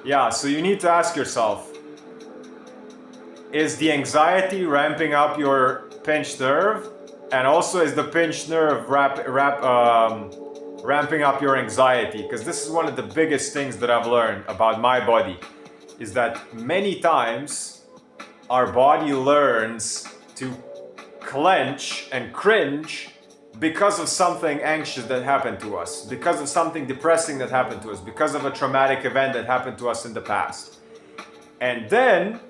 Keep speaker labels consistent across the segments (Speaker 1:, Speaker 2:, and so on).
Speaker 1: Yeah, so you need to ask yourself, is the anxiety ramping up your pinched nerve? And also, is the pinched nerve ramping up your anxiety? Because this is one of the biggest things that I've learned about my body, is that many times our body learns to clench and cringe because of something anxious that happened to us, because of something depressing that happened to us, because of a traumatic event that happened to us in the past. And then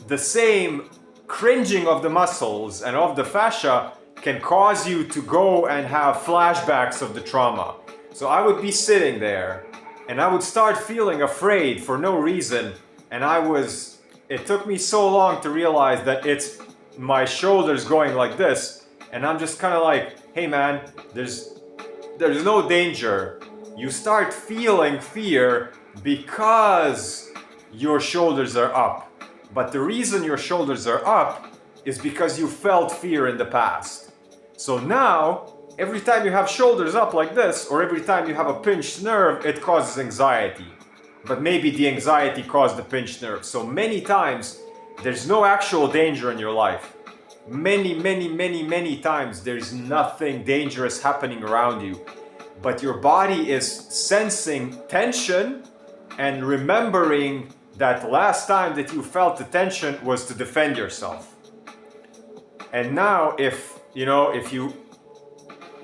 Speaker 1: the same cringing of the muscles and of the fascia can cause you to go and have flashbacks of the trauma. So I would be sitting there and I would start feeling afraid for no reason, and it took me so long to realize that it's my shoulders going like this, and I'm just kind of like, hey man, there's no danger. You start feeling fear because your shoulders are up. But the reason your shoulders are up is because you felt fear in the past. So now, every time you have shoulders up like this, or every time you have a pinched nerve, it causes anxiety. But maybe the anxiety caused the pinched nerve. So many times, there's no actual danger in your life. Many times, there's nothing dangerous happening around you. But your body is sensing tension and remembering that last time that you felt the tension was to defend yourself. And now if you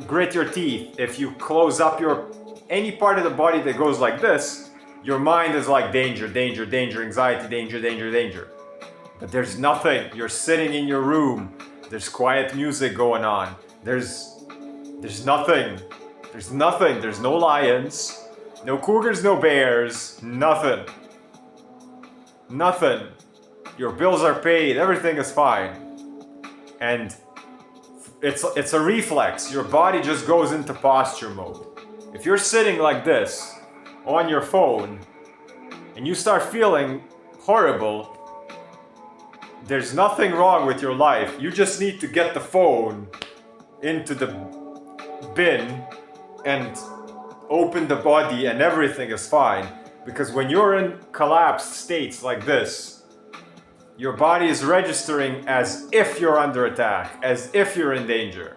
Speaker 1: grit your teeth, if you close up any part of the body that goes like this, your mind is like danger, anxiety, danger. But there's nothing. You're sitting in your room. There's quiet music going on. There's nothing. There's nothing. There's no lions, no cougars, no bears, nothing. Nothing. Your bills are paid, everything is fine. And it's a reflex. Your body just goes into posture mode. If you're sitting like this on your phone and you start feeling horrible, there's nothing wrong with your life. You just need to get the phone into the bin and open the body and everything is fine. Because when you're in collapsed states like this, your body is registering as if you're under attack, as if you're in danger.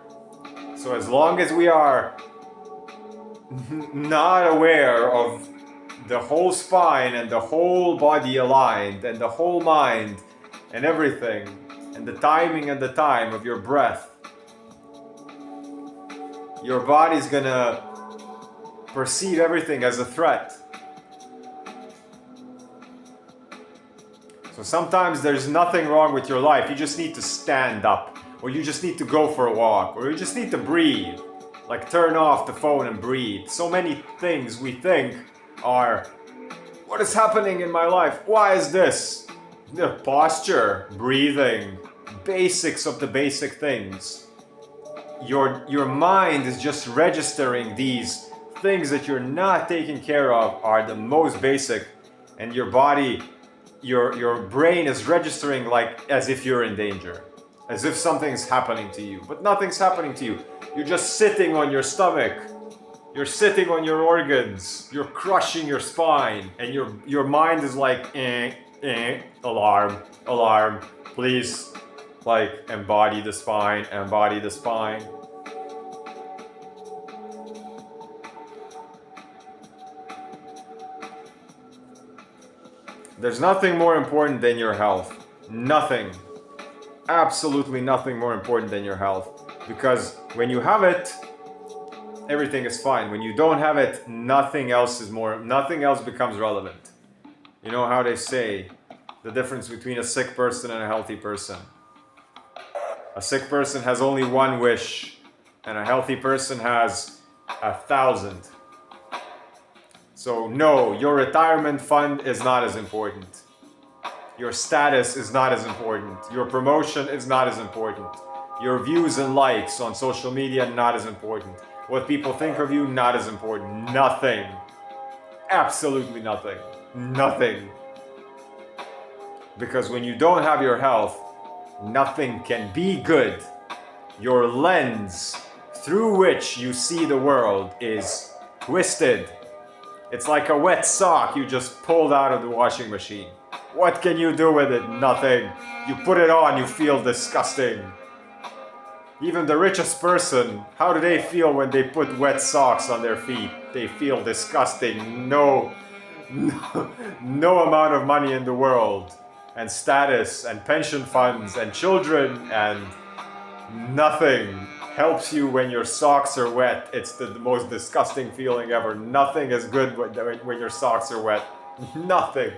Speaker 1: So as long as we are not aware of the whole spine and the whole body aligned and the whole mind and everything, and the timing and the time of your breath, your body's gonna perceive everything as a threat. So sometimes there's nothing wrong with your life. You just need to stand up, or you just need to go for a walk, or you just need to breathe. Like turn off the phone and breathe. So many things we think are, what is happening in my life? Why is this? The posture, breathing, basics of the basic things. Your mind is just registering these things that you're not taking care of are the most basic, and your body, your brain is registering like as if you're in danger, as if something's happening to you, but nothing's happening to you. You're just sitting on your stomach, you're sitting on your organs, you're crushing your spine, and your mind is like alarm, please, like embody the spine. There's nothing more important than your health. Nothing. Absolutely nothing more important than your health. Because when you have it, everything is fine. When you don't have it, nothing else becomes relevant. You know how they say the difference between a sick person and a healthy person. A sick person has only one wish, and a healthy person has 1,000. So no, your retirement fund is not as important. Your status is not as important. Your promotion is not as important. Your views and likes on social media, not as important. What people think of you, not as important. Nothing. Absolutely nothing. Nothing. Because when you don't have your health, nothing can be good. Your lens through which you see the world is twisted. It's like a wet sock you just pulled out of the washing machine. What can you do with it? Nothing. You put it on, you feel disgusting. Even the richest person, how do they feel when they put wet socks on their feet? They feel disgusting. No amount of money in the world, and status, and pension funds, and children, and nothing helps you when your socks are wet. It's the most disgusting feeling ever. Nothing is good when your socks are wet. Nothing.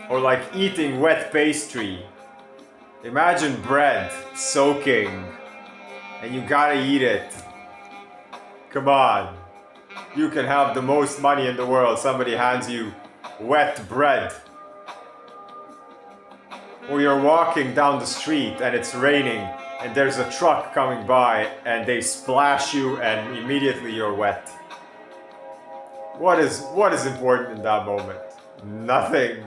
Speaker 1: Or like eating wet pastry. Imagine bread soaking and you gotta eat it. Come on. You can have the most money in the world. Somebody hands you wet bread. Or you're walking down the street and it's raining and there's a truck coming by and they splash you and immediately you're wet. What is important in that moment? Nothing.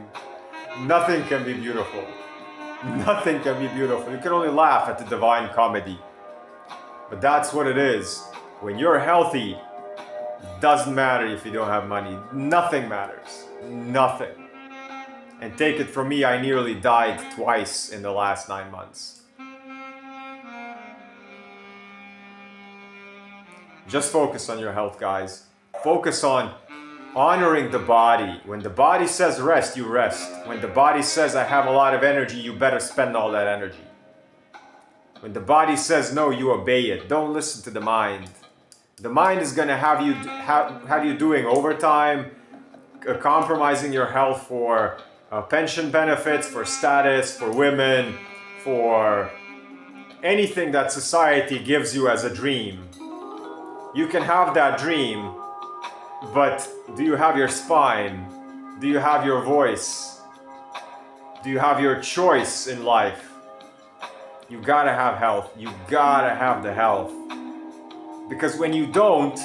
Speaker 1: Nothing can be beautiful. Nothing can be beautiful. You can only laugh at the divine comedy. But that's what it is. When you're healthy, it doesn't matter if you don't have money. Nothing matters. Nothing. And take it from me, I nearly died twice in the last 9 months. Just focus on your health, guys. Focus on honoring the body. When the body says rest, you rest. When the body says I have a lot of energy, you better spend all that energy. When the body says no, you obey it. Don't listen to the mind. The mind is going to have you doing overtime, compromising your health for pension benefits, for status, for women, for anything that society gives you as a dream. You can have that dream, but do you have your spine? Do you have your voice? Do you have your choice in life? You gotta have health. You gotta have the health. Because when you don't,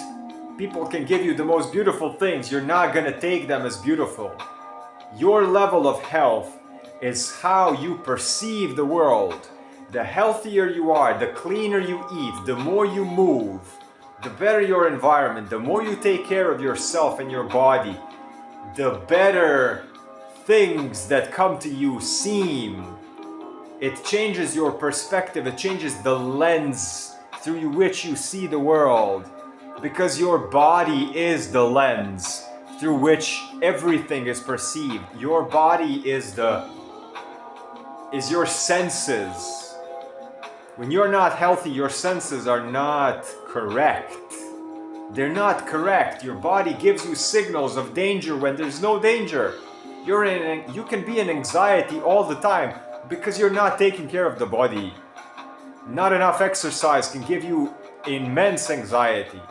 Speaker 1: people can give you the most beautiful things. You're not gonna take them as beautiful. Your level of health is how you perceive the world. The healthier you are, the cleaner you eat, the more you move, the better your environment, the more you take care of yourself and your body, the better things that come to you seem. It changes your perspective, it changes the lens through which you see the world, because your body is the lens through which everything is perceived. Your body is your senses. When you're not healthy, your senses are not correct. They're not correct. Your body gives you signals of danger when there's no danger. You can be in anxiety all the time because you're not taking care of the body. Not enough exercise can give you immense anxiety.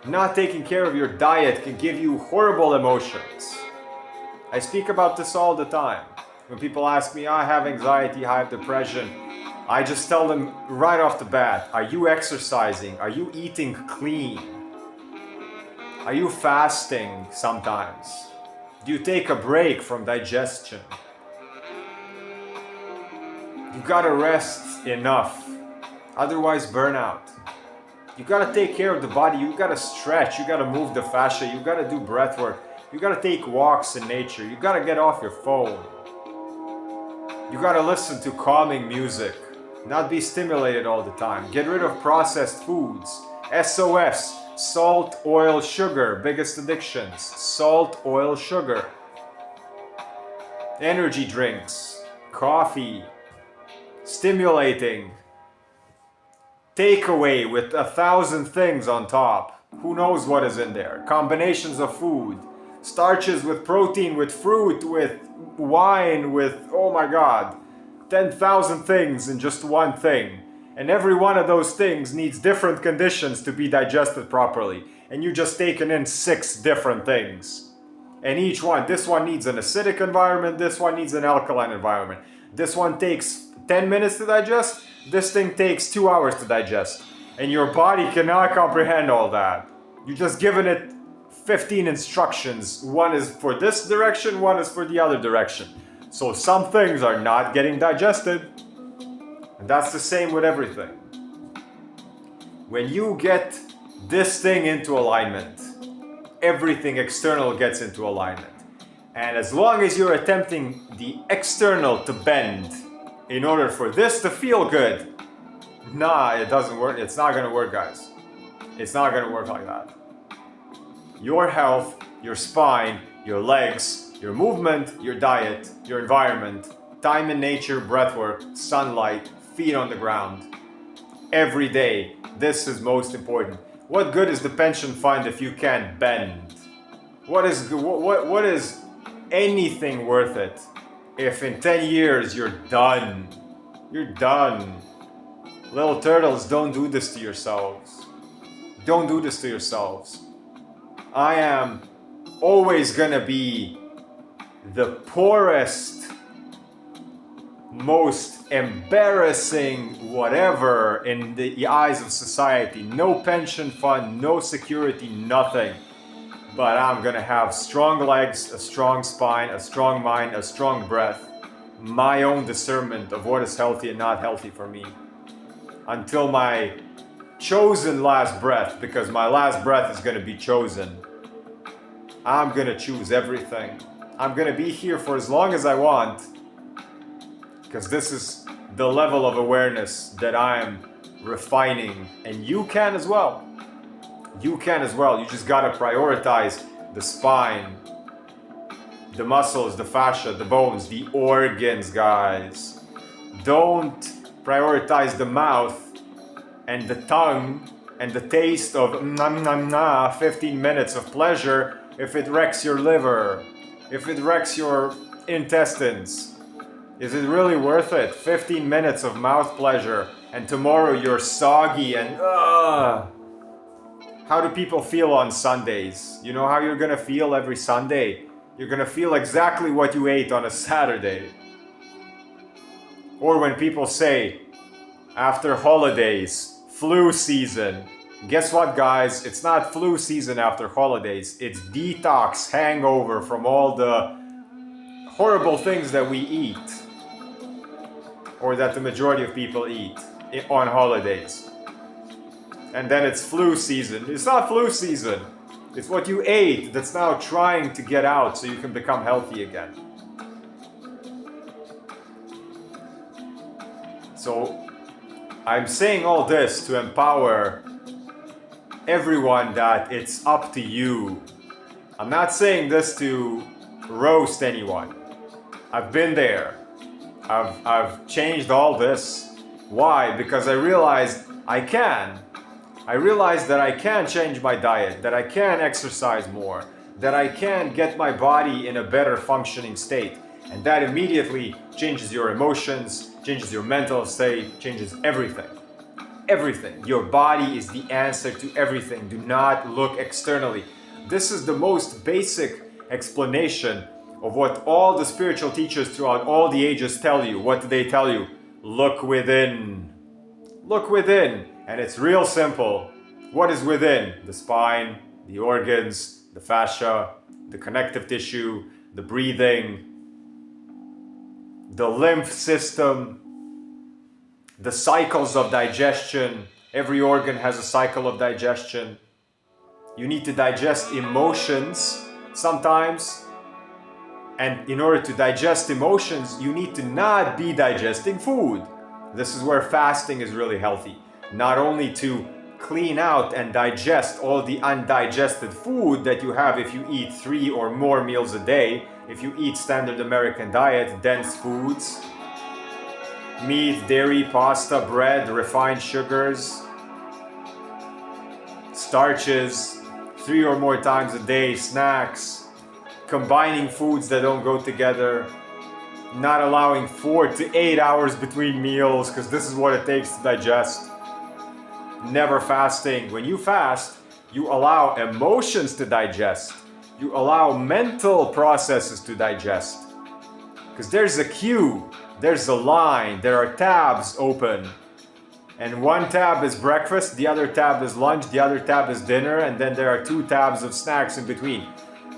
Speaker 1: Not taking care of your diet can give you horrible emotions. I speak about this all the time. When people ask me, I have anxiety, I have depression, I just tell them right off the bat, are you exercising? Are you eating clean? Are you fasting sometimes? Do you take a break from digestion? You gotta rest enough, otherwise burnout. You gotta take care of the body, you gotta stretch, you gotta move the fascia, you gotta do breath work, you gotta take walks in nature, you gotta get off your phone. You gotta listen to calming music, not be stimulated all the time. Get rid of processed foods. SOS, salt, oil, sugar, biggest addictions. Salt, oil, sugar. Energy drinks, coffee, stimulating, takeaway with 1,000 things on top. Who knows what is in there? Combinations of food, starches with protein, with fruit, with wine, with, oh my god, 10,000 things in just one thing. And every one of those things needs different conditions to be digested properly. And you just taken in 6 different things. And each one, this one needs an acidic environment, this one needs an alkaline environment. This one takes 10 minutes to digest, this thing takes 2 hours to digest. And your body cannot comprehend all that. You just given it 15 instructions. One is for this direction, one is for the other direction. So some things are not getting digested. And that's the same with everything. When you get this thing into alignment, everything external gets into alignment. And as long as you're attempting the external to bend in order for this to feel good, nah, it doesn't work. It's not gonna work, guys. It's not gonna work like that. Your health, your spine, your legs, your movement, your diet, your environment, time in nature, breathwork, sunlight, feet on the ground. Every day, this is most important. What good is the pension fund if you can't bend? What is anything worth it if in 10 years you're done? You're done. Little turtles, don't do this to yourselves. Don't do this to yourselves. I am always gonna be the poorest, most embarrassing whatever in the eyes of society. No pension fund, no security, nothing. But I'm gonna have strong legs, a strong spine, a strong mind, a strong breath. My own discernment of what is healthy and not healthy for me. Until my chosen last breath, because my last breath is gonna be chosen. I'm gonna choose everything. I'm gonna be here for as long as I want, because this is the level of awareness that I'm refining, and you can as well. You can as well. You just gotta prioritize the spine, the muscles, the fascia, the bones, the organs, guys. Don't prioritize the mouth and the tongue and the taste of 15 minutes of pleasure if it wrecks your liver, if it wrecks your intestines. Is it really worth it? 15 minutes of mouth pleasure and tomorrow you're soggy and How do people feel on Sundays? You know how you're gonna feel every Sunday? You're gonna feel exactly what you ate on a Saturday. Or when people say, after holidays, flu season. Guess what, guys? It's not flu season after holidays. It's detox, hangover from all the horrible things that we eat. Or that the majority of people eat on holidays. And then it's flu season. It's not flu season. It's what you ate that's now trying to get out so you can become healthy again. So I'm saying all this to empower everyone that it's up to you. I'm not saying this to roast anyone. I've been there. I've changed all this. Why? Because I realized I can. I realized that I can change my diet, that I can exercise more, that I can get my body in a better functioning state. And that immediately changes your emotions, changes your mental state, changes everything. Everything. Your body is the answer to everything. Do not look externally. This is the most basic explanation of what all the spiritual teachers throughout all the ages tell you. What do they tell you? Look within. Look within. And it's real simple. What is within? The spine, the organs, the fascia, the connective tissue, the breathing, the lymph system, the cycles of digestion. Every organ has a cycle of digestion. You need to digest emotions sometimes. And in order to digest emotions, you need to not be digesting food. This is where fasting is really healthy. Not only to clean out and digest all the undigested food that you have if you eat 3 or more meals a day, if you eat standard American diet, dense foods, meat, dairy, pasta, bread, refined sugars, starches, 3 or more times a day, snacks, combining foods that don't go together, not allowing 4 to 8 hours between meals because this is what it takes to digest. Never fasting. When you fast, you allow emotions to digest. You allow mental processes to digest. Because there's a queue, there's a line, there are tabs open. And one tab is breakfast, the other tab is lunch, the other tab is dinner, and then there are 2 tabs of snacks in between.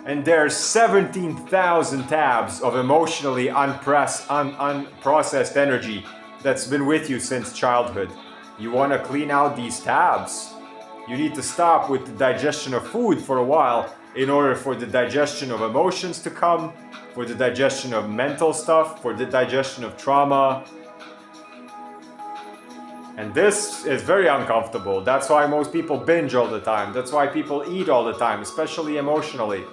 Speaker 1: And there's 17,000 tabs of emotionally unprocessed energy that's been with you since childhood. You want to clean out these tabs. You need to stop with the digestion of food for a while in order for the digestion of emotions to come, for the digestion of mental stuff, for the digestion of trauma. And this is very uncomfortable. That's why most people binge all the time. That's why people eat all the time, especially emotionally.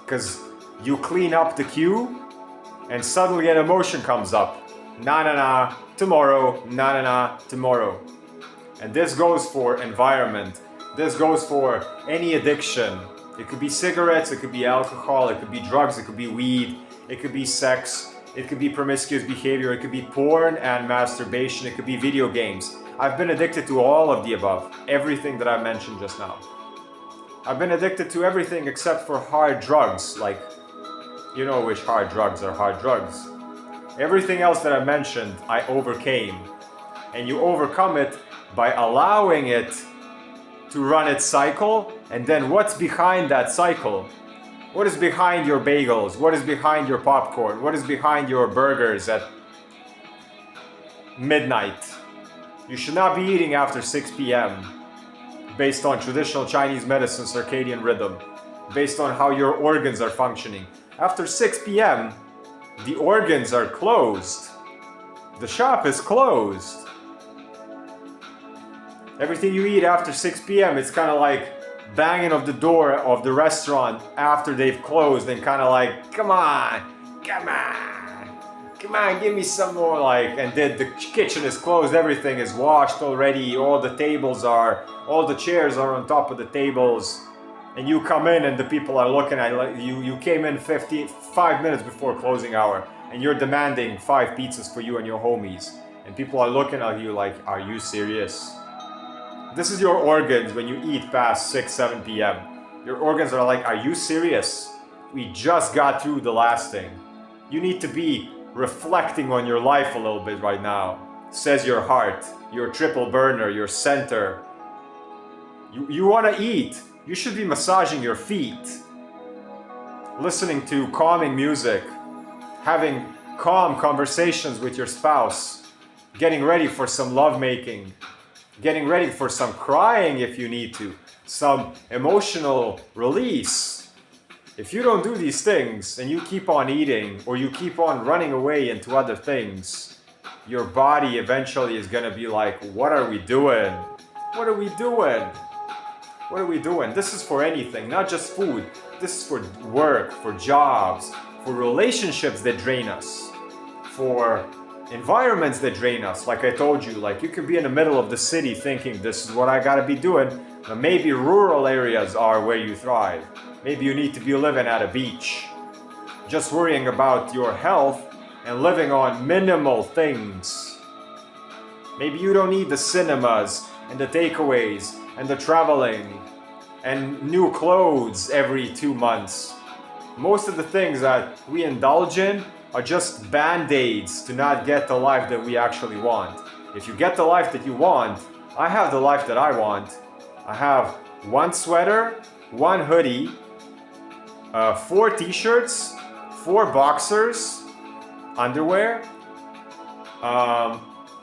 Speaker 1: Because you clean up the queue and suddenly an emotion comes up. Na, tomorrow, na, tomorrow. And this goes for environment. This goes for any addiction. It could be cigarettes, it could be alcohol, it could be drugs, it could be weed, it could be sex, it could be promiscuous behavior, it could be porn and masturbation, it could be video games. I've been addicted to all of the above, everything that I mentioned just now. I've been addicted to everything except for hard drugs, like, you know which hard drugs are hard drugs. Everything else that I mentioned, I overcame. And you overcome it by allowing it to run its cycle, and then what's behind that cycle? What is behind your bagels? What is behind your popcorn? What is behind your burgers at midnight? You should not be eating after 6 p.m. based on traditional Chinese medicine circadian rhythm, based on how your organs are functioning. After 6 p.m., the organs are closed. The shop is closed. Everything you eat after 6 p.m. it's kind of like banging of the door of the restaurant after they've closed and kind of like, come on, give me some more, like, and then the kitchen is closed, everything is washed already, all the chairs are on top of the tables, and you come in and the people are looking at you. You came in 5 minutes before closing hour and you're demanding 5 pizzas for you and your homies, and people are looking at you like, are you serious? This is your organs when you eat past 6, 7 p.m. Your organs are like, are you serious? We just got through the last thing. You need to be reflecting on your life a little bit right now, says your heart, your triple burner, your center. You want to eat. You should be massaging your feet, listening to calming music, having calm conversations with your spouse, getting ready for some lovemaking, getting ready for some crying if you need to, some emotional release. If you don't do these things and you keep on eating or you keep on running away into other things, your body eventually is gonna be like, what are we doing? What are we doing? What are we doing? This is for anything, not just food. This is for work, for jobs, for relationships that drain us, for environments that drain us. Like I told you, like you could be in the middle of the city thinking this is what I gotta be doing, but maybe rural areas are where you thrive. Maybe you need to be living at a beach, just worrying about your health and living on minimal things. Maybe you don't need the cinemas and the takeaways and the traveling and new clothes every 2 months. Most of the things that we indulge in are just band-aids to not get the life that we actually want. If you get the life that you want, I have the life that I want. I have 1 sweater, 1 hoodie, 4 t-shirts, 4 boxers, underwear,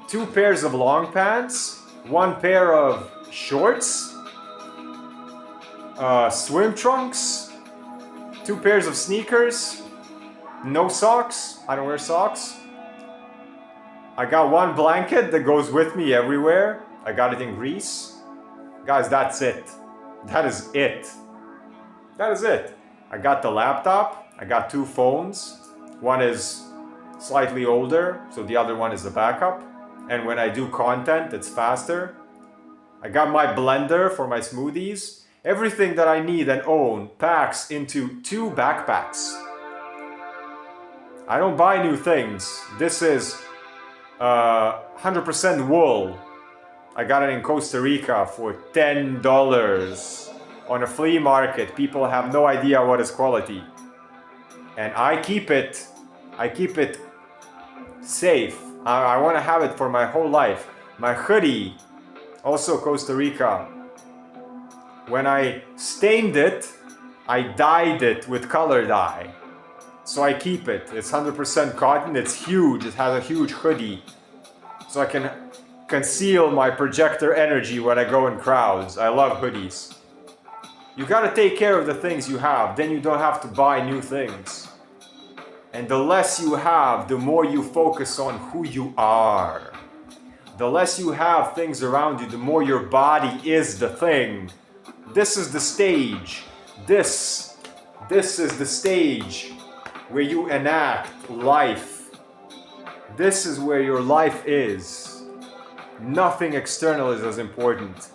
Speaker 1: 2 pairs of long pants, 1 pair of shorts, swim trunks, 2 pairs of sneakers, no socks. I don't wear socks. I got 1 blanket that goes with me everywhere. I got it in Greece. Guys, that's it. That is it. That is it. I got the laptop. I got 2 phones. One is slightly older, so the other one is the backup. And when I do content, it's faster. I got my blender for my smoothies. Everything that I need and own packs into 2 backpacks. I don't buy new things. This is 100% wool. I got it in Costa Rica for $10 on a flea market. People have no idea what is quality. And I keep it safe. I want to have it for my whole life. My hoodie, also Costa Rica. When I stained it, I dyed it with color dye. So I keep it. It's 100% cotton. It's huge. It has a huge hoodie. So I can conceal my projector energy when I go in crowds. I love hoodies. You gotta take care of the things you have, then you don't have to buy new things. And the less you have, the more you focus on who you are. The less you have things around you, the more your body is the thing. This is the stage. This is the stage where you enact life. This is where your life is. Nothing external is as important.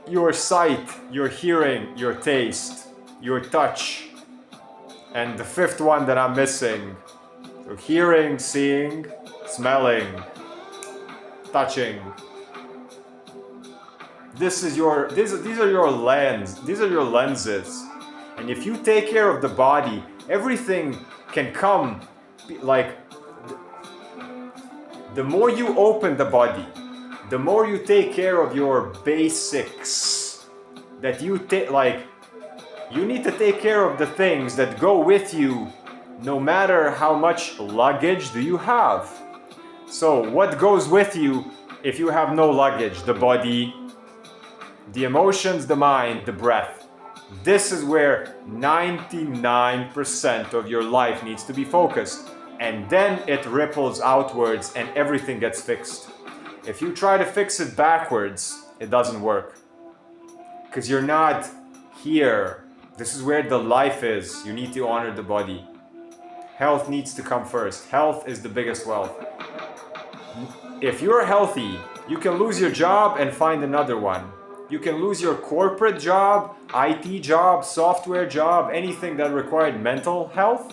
Speaker 1: Your sight, your hearing, your taste, your touch, and the fifth one that I'm missing. So hearing, seeing, smelling, touching. These are your lenses. And if you take care of the body, everything can come. Like, the more you open the body, the more you take care of your basics, that you take, like, you need to take care of the things that go with you, no matter how much luggage do you have. So what goes with you if you have no luggage? The body, the emotions, the mind, the breath. This is where 99% of your life needs to be focused. And then it ripples outwards and everything gets fixed. If you try to fix it backwards, it doesn't work. Because you're not here. This is where the life is. You need to honor the body. Health needs to come first. Health is the biggest wealth. If you're healthy, you can lose your job and find another one. You can lose your corporate job, IT job, software job, anything that required mental health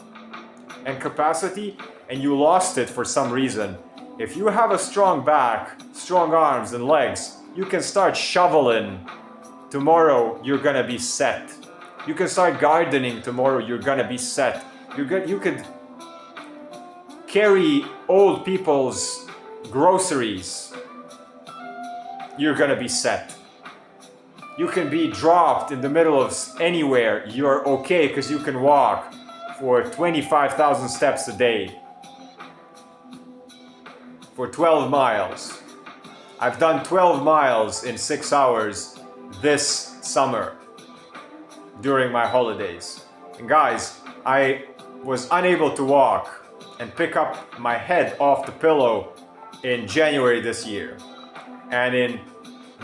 Speaker 1: and capacity, and you lost it for some reason. If you have a strong back, strong arms and legs, you can start shoveling. Tomorrow, you're gonna be set. You can start gardening tomorrow, you're gonna be set. You could carry old people's groceries. You're gonna be set. You can be dropped in the middle of anywhere. You're okay because you can walk for 25,000 steps a day. For 12 miles. I've done 12 miles in 6 hours this summer during my holidays. And guys, I was unable to walk and pick up my head off the pillow in January this year. And in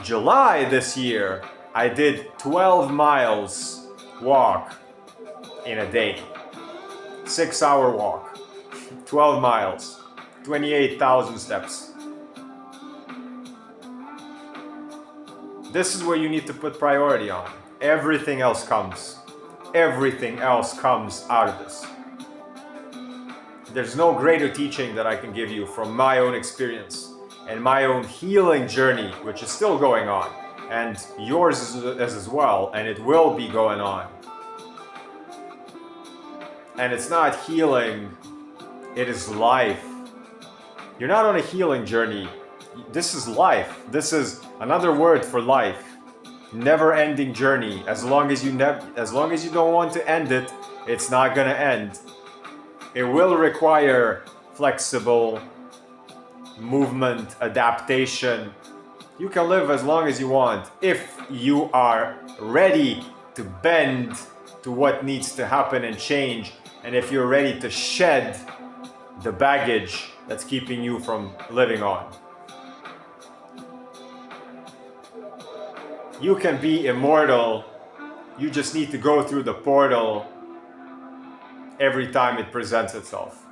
Speaker 1: July this year, I did 12 miles walk in a day. 6-hour walk, 12 miles, 28,000 steps. This is where you need to put priority on. Everything else comes. Everything else comes out of this. There's no greater teaching that I can give you from my own experience and my own healing journey, which is still going on, and yours is as well, and it will be going on. And it's not healing, it is life. You're not on a healing journey. This is life. This is another word for life. Never-ending journey. As long as you don't want to end it, it's not gonna end. It will require flexible movement, adaptation. You can live as long as you want if you are ready to bend to what needs to happen and change, and if you're ready to shed the baggage that's keeping you from living on. You can be immortal. You just need to go through the portal every time it presents itself.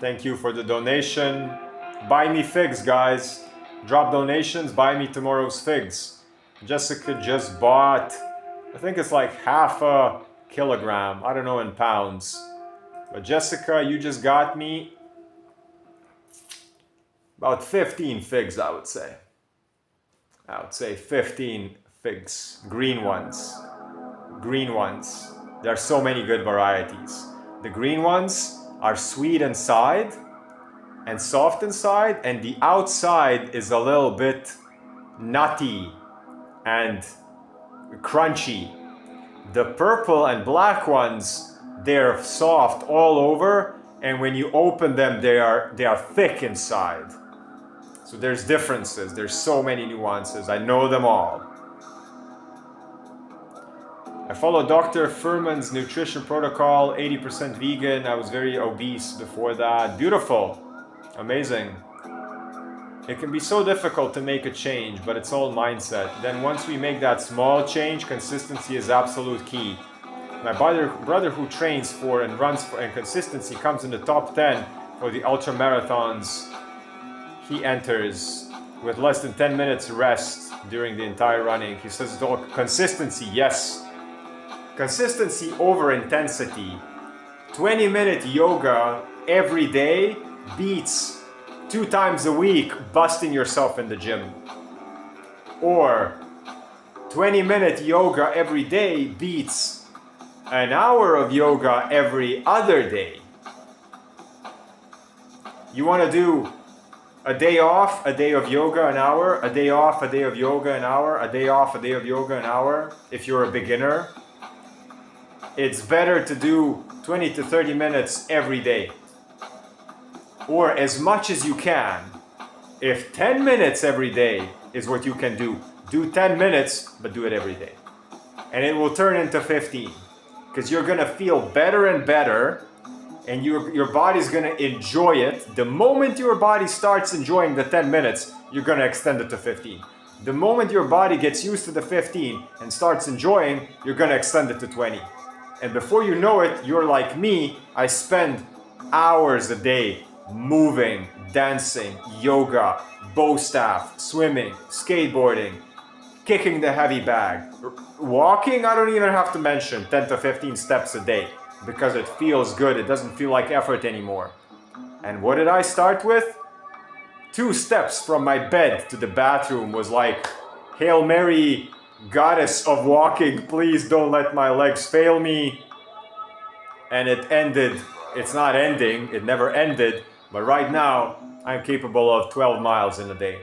Speaker 1: Thank you for the donation. Buy me figs, guys. Drop donations, buy me tomorrow's figs. Jessica just bought, I think it's like half a kilogram. I don't know in pounds. But Jessica, you just got me about 15 figs, I would say. I would say 15 figs. Green ones. Green ones. There are so many good varieties. The green ones are sweet inside and soft inside, and the outside is a little bit nutty and crunchy. The purple and black ones, they're soft all over, and when you open them, they are thick inside. So there's differences. There's so many nuances. I know them all. I follow Dr. Furman's nutrition protocol, 80% vegan. I was very obese before that. Beautiful. Amazing. It can be so difficult to make a change, but it's all mindset. Then once we make that small change, consistency is absolute key. My brother who trains for and runs for and consistency comes in the top 10 for the ultra marathons he enters with less than 10 minutes rest during the entire running. He says, consistency, yes. Consistency over intensity. 20-minute yoga every day beats 2 times a week busting yourself in the gym. Or 20-minute yoga every day beats an hour of yoga every other day. You want to do a day off, a day of yoga, an hour, a day off, a day of yoga, an hour, a day off, a day of yoga, an hour. If you're a beginner, it's better to do 20 to 30 minutes every day. Or as much as you can. If 10 minutes every day is what you can do 10 minutes, but do it every day. And it will turn into 15. Because you're going to feel better and better, and your body's going to enjoy it. The moment your body starts enjoying the 10 minutes, you're going to extend it to 15. The moment your body gets used to the 15 and starts enjoying, you're going to extend it to 20. And before you know it, you're like me. I spend hours a day moving, dancing, yoga, bow staff, swimming, skateboarding, kicking the heavy bag. Walking, I don't even have to mention 10 to 15 steps a day because it feels good. It doesn't feel like effort anymore. And what did I start with? 2 steps from my bed to the bathroom was like, Hail Mary, goddess of walking, please don't let my legs fail me. And it ended. It's not ending. It never ended. But right now, I'm capable of 12 miles in a day,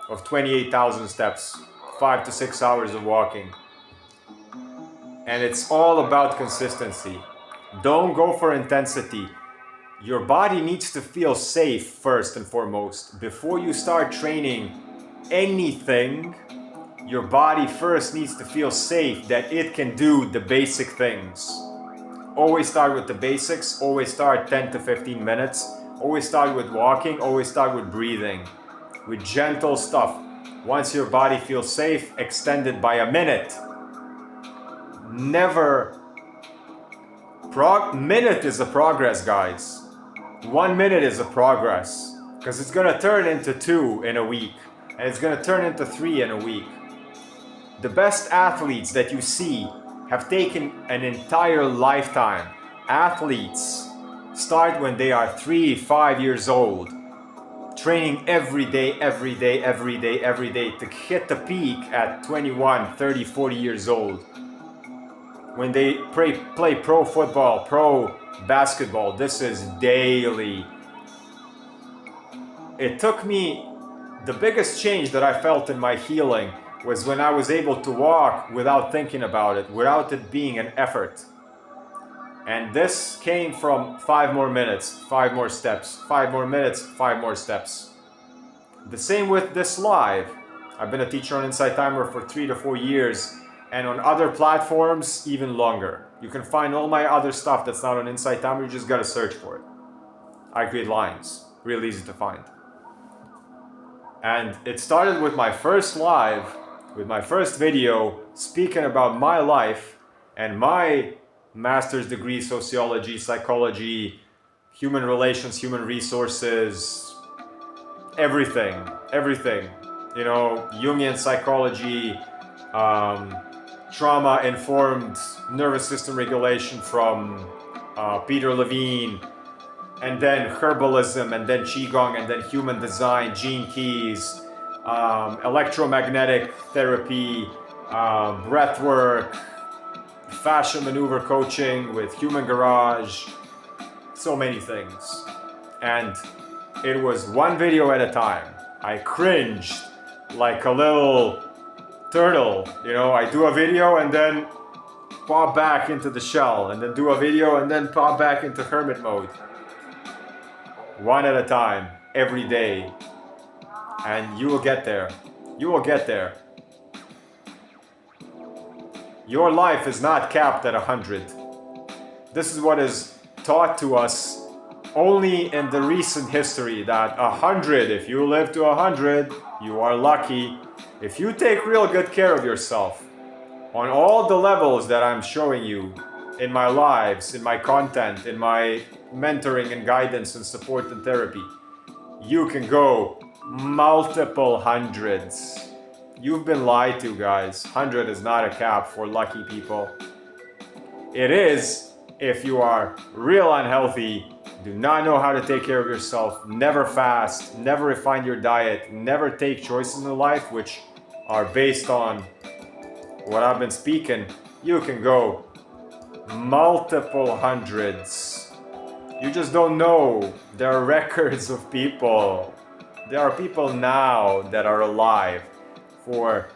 Speaker 1: of 28,000 steps, 5 to 6 hours of walking. And it's all about consistency. Don't go for intensity. Your body needs to feel safe first and foremost. Before you start training anything, your body first needs to feel safe that it can do the basic things. Always start with the basics. Always start 10 to 15 minutes. Always start with walking. Always start with breathing. With gentle stuff. Once your body feels safe, extend it by a minute. Never. Minute is a progress, guys. 1 minute is a progress. Because it's going to turn into 2 in a week. And it's going to turn into 3 in a week. The best athletes that you see have taken an entire lifetime. Athletes start when they are 3, 5 years old. Training every day, every day, every day, every day to hit the peak at 21, 30, 40 years old. When they play pro football, pro basketball, this is daily. It took me, the biggest change that I felt in my healing was when I was able to walk without thinking about it, without it being an effort. And this came from 5 more minutes, 5 more steps, 5 more minutes, 5 more steps. The same with this live. I've been a teacher on Insight Timer for 3 to 4 years, and on other platforms, even longer. You can find all my other stuff that's not on Insight Timer, you just gotta search for it. I create lines, real easy to find. And it started with my first live, with my first video, speaking about my life and my master's degree, sociology, psychology, human relations, human resources, everything. You know, Jungian psychology, trauma-informed nervous system regulation from Peter Levine, and then herbalism, and then Qigong, and then human design, Gene Keys, electromagnetic therapy, breathwork, fascia maneuver coaching with Human Garage, so many things. And it was one video at a time. I cringed like a little turtle, you know, I do a video and then pop back into the shell, and then do a video, and then pop back into hermit mode. One at a time, every day. And you will get there. You will get there. Your life is not capped at 100. This is what is taught to us only in the recent history, that 100, if you live to 100, you are lucky. If you take real good care of yourself on all the levels that I'm showing you in my lives, in my content, in my mentoring and guidance and support and therapy, you can go multiple hundreds. You've been lied to, guys. 100 is not a cap for lucky people. It is if you are real unhealthy, do not know how to take care of yourself, never fast, never refine your diet, never take choices in life which are based on what I've been speaking. You can go multiple hundreds. You just don't know. There are records of people. There are people now that are alive for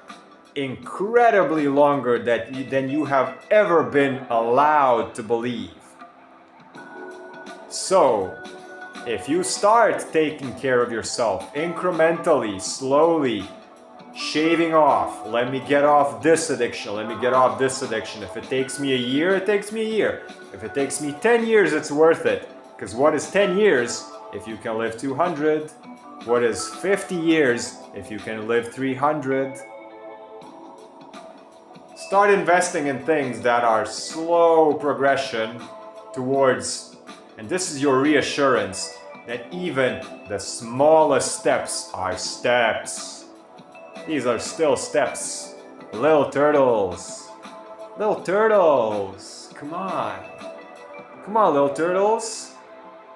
Speaker 1: incredibly longer than you have ever been allowed to believe. So, if you start taking care of yourself incrementally, slowly, shaving off, let me get off this addiction, let me get off this addiction. If it takes me a year, it takes me a year. If it takes me 10 years, it's worth it. Because what is 10 years if you can live 200? What is 50 years if you can live 300? Start investing in things that are slow progression towards, and this is your reassurance that even the smallest steps are steps. These are still steps. Little turtles. Little turtles. Come on. Come on, little turtles.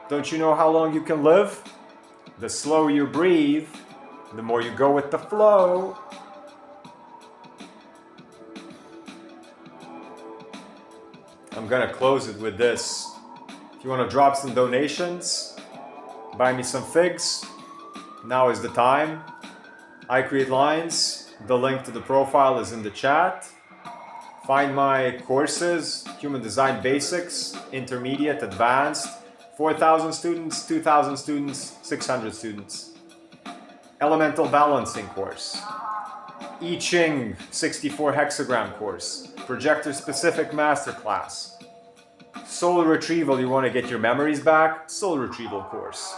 Speaker 1: Don't you know how long you can live? The slower you breathe, the more you go with the flow. I'm gonna close it with this. If you want to drop some donations, buy me some figs, now is the time. I Create Lines, the link to the profile is in the chat. Find my courses, Human Design Basics, Intermediate, Advanced, 4,000 students, 2,000 students, 600 students. Elemental Balancing course. I Ching 64 hexagram course. Projector specific masterclass. Soul Retrieval, you want to get your memories back? Soul Retrieval course.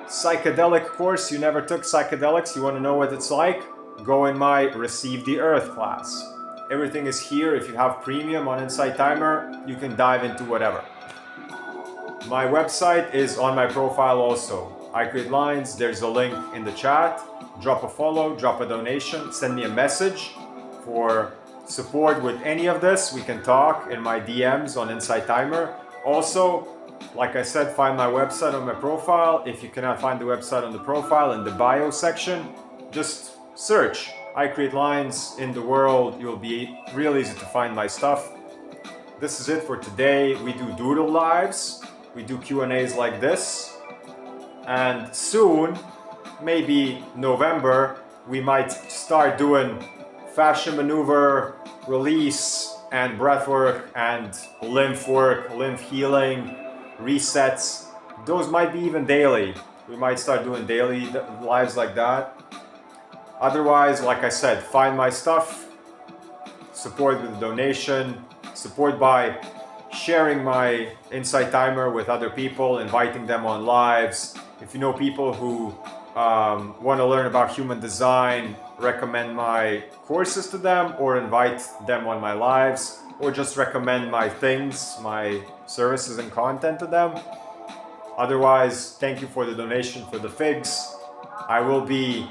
Speaker 1: Psychedelic course, you never took psychedelics, you want to know what it's like? Go in my Receive the Earth class. Everything is here. If you have premium on Insight Timer, you can dive into whatever. My website is on my profile also. I Create Lines, there's a link in the chat. Drop a follow, drop a donation, send me a message for support with any of this. We can talk in my DMs on Insight Timer. Also, like I said, find my website on my profile. If you cannot find the website on the profile, in the bio section, just search I Create Lines in the world. You'll be real easy to find my stuff. This is it for today. We do doodle lives. We do Q&As like this. And soon, maybe November, we might start doing fascia maneuver, release, and breath work, and lymph work, lymph healing, resets. Those might be even daily. We might start doing daily lives like that. Otherwise, like I said, find my stuff, support with a donation, support by sharing my Insight Timer with other people, inviting them on lives. If you know people who want to learn about human design, recommend my courses to them, or invite them on my lives, or just recommend my things, my services and content to them. Otherwise, thank you for the donation for the figs. I will be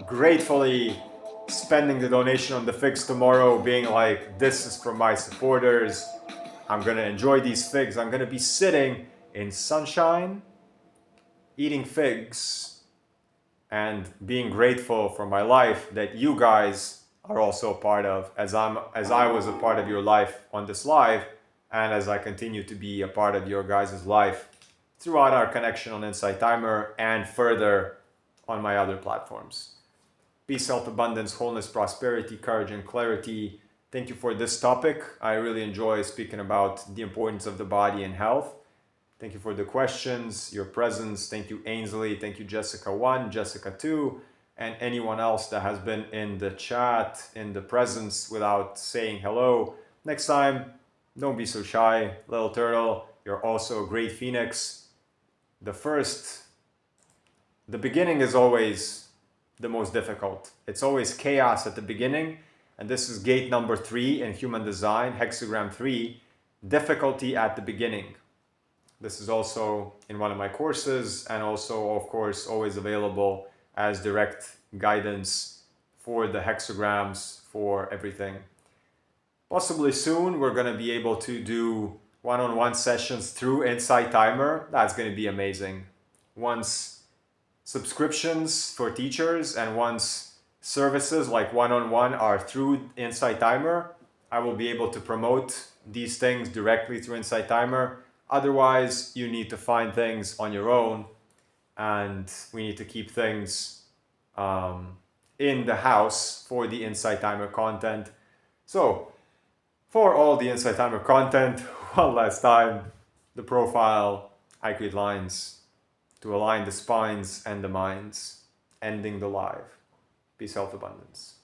Speaker 1: gratefully spending the donation on the figs tomorrow, being like, this is from my supporters. I'm gonna enjoy these figs. I'm gonna be sitting in sunshine, eating figs, and being grateful for my life that you guys are also a part of, as I was a part of your life on this live, and as I continue to be a part of your guys' life throughout our connection on Insight Timer and further on my other platforms. Peace, health, abundance, wholeness, prosperity, courage, and clarity Thank you for this topic. I really enjoy speaking about the importance of the body and health. Thank you for the questions, your presence. Thank you, Ainsley. Thank you, Jessica1, Jessica2, and anyone else that has been in the chat, in the presence without saying hello. Next time, don't be so shy, little turtle. You're also a great phoenix. The beginning is always the most difficult. It's always chaos at the beginning. And this is gate number 3 in human design, hexagram 3, difficulty at the beginning. This is also in one of my courses, and also, of course, always available as direct guidance for the hexagrams, for everything. Possibly soon, we're going to be able to do one-on-one sessions through Insight Timer. That's going to be amazing. Once subscriptions for teachers and once services like one-on-one are through Insight Timer, I will be able to promote these things directly through Insight Timer. Otherwise, you need to find things on your own, and we need to keep things in the house for the Insight Timer content. So, for all the Insight Timer content, one last time, the profile, I create lines to align the spines and the minds, ending the live. Peace, health, abundance.